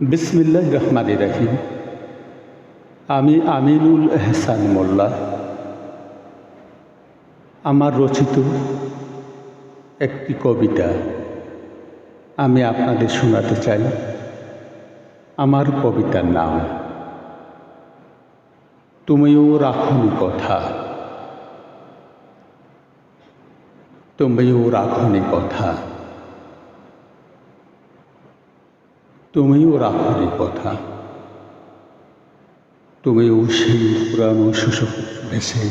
বিসমিল্লাহির রহমানির রহিম। আমি আমিনুল এহসান মোল্লা। আমার রচিত একটি কবিতা আমি আপনাদের শোনাতে চাই। আমার কবিতার নাম তুমিও রাখনি কথা। তুমিও রাখনি কথা। তুমিও রাখনি কথা। তুমিও সেই পুরানো শোষক ভেসে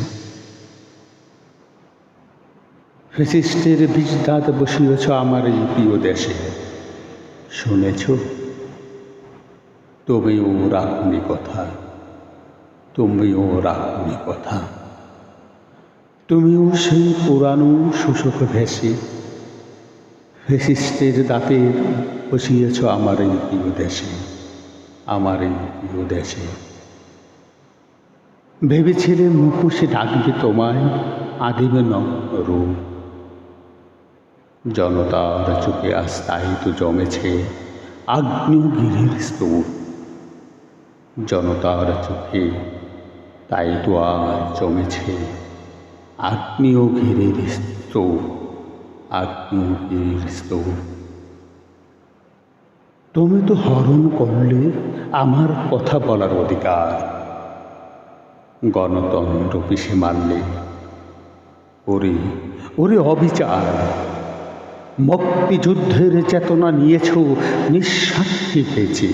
ফ্যাসিস্টের বিষ দাঁত বসিয়েছ আমার এই প্রিয় দেশে। শুনেছ? তুমিও রাখনি কথা। তুমিও রাখনি কথা। তুমিও সেই পুরানো শোষক ভেসে ফ্যাসিস্টের দাঁতে বসিয়েছ আমার এই প্রিয় দেশে। আমার এই প্রিয় দেশে ভেবেছিলে মুখোশে ডাকবে তোমায় আদিবে রূপ। জনতার চোখে আজ তাই তো জমেছে আগ্নেয়গিরির স্তূপ। জনতার চোখে তাই তো আজ জমেছে আগ্নেয়গিরির স্তূপ। আগ্নেয়গিরির স্তূপ। তুমি তো হরণ করলে আমার কথা বলার অধিকার। গণতন্ত্র পিষে মারলে ওরে ওরে অবিচার। মুক্তিযুদ্ধের চেতনা নিয়েছ নিঃস্বার্থে বেঁচে।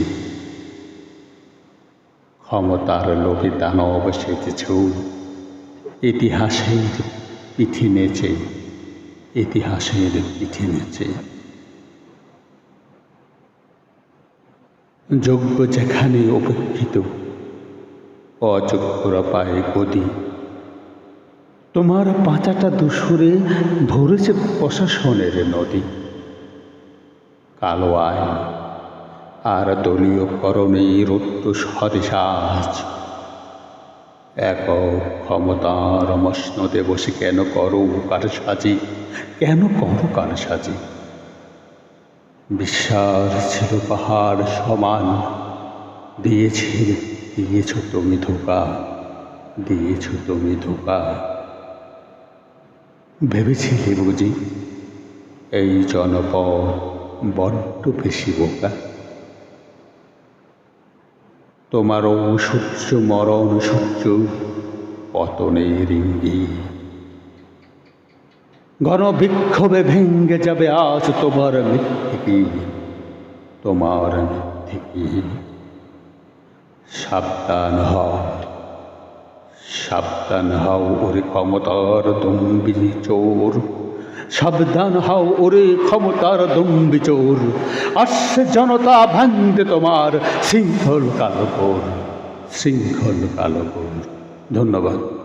ক্ষমতার লোভে দানব সেজেছ ইতিহাসের পিঠে নেচে। ইতিহাসের পিঠে নেচে। যোগ্য যেখানে উপেক্ষিত অযোগ্যরা পায় গদি। তোমার পাঁচাটা দূষরে ভরেছে প্রশাসনের নদী। কালো আইন আর দলীয়করণে রুদ্ধ স্বদেশাজ। একক ক্ষমতার মসনদে বসে কেন করো কারসাজি? কেন করো কারসাজি? বিশ্বাস ছিল পাহাড় সমান। দিয়েছ তুমি ধোঁকা। দিয়েছ তুমি ধোঁকা। ভেবেছিলে বুঝি এই জনপদ বড্ড বেশি বোকা? তোমারও সূর্য মরণ সূর্য পতনের ইঙ্গিত। গণবিক্ষোভে ভেঙ্গে যাবে আজ তোমার মিথ্যে কি। তোমার মিথ্যে কি। সাবধান হও। সাবধান হও ওরে ক্ষমতার দম্ভী চোর। সাবধান হও ওরে ক্ষমতার দম্ভী চোর। আসছে জনতা ভাঙতে তোমার শৃঙ্খল কালো ঘোর। শৃঙ্খল কালো ঘোর। ধন্যবাদ।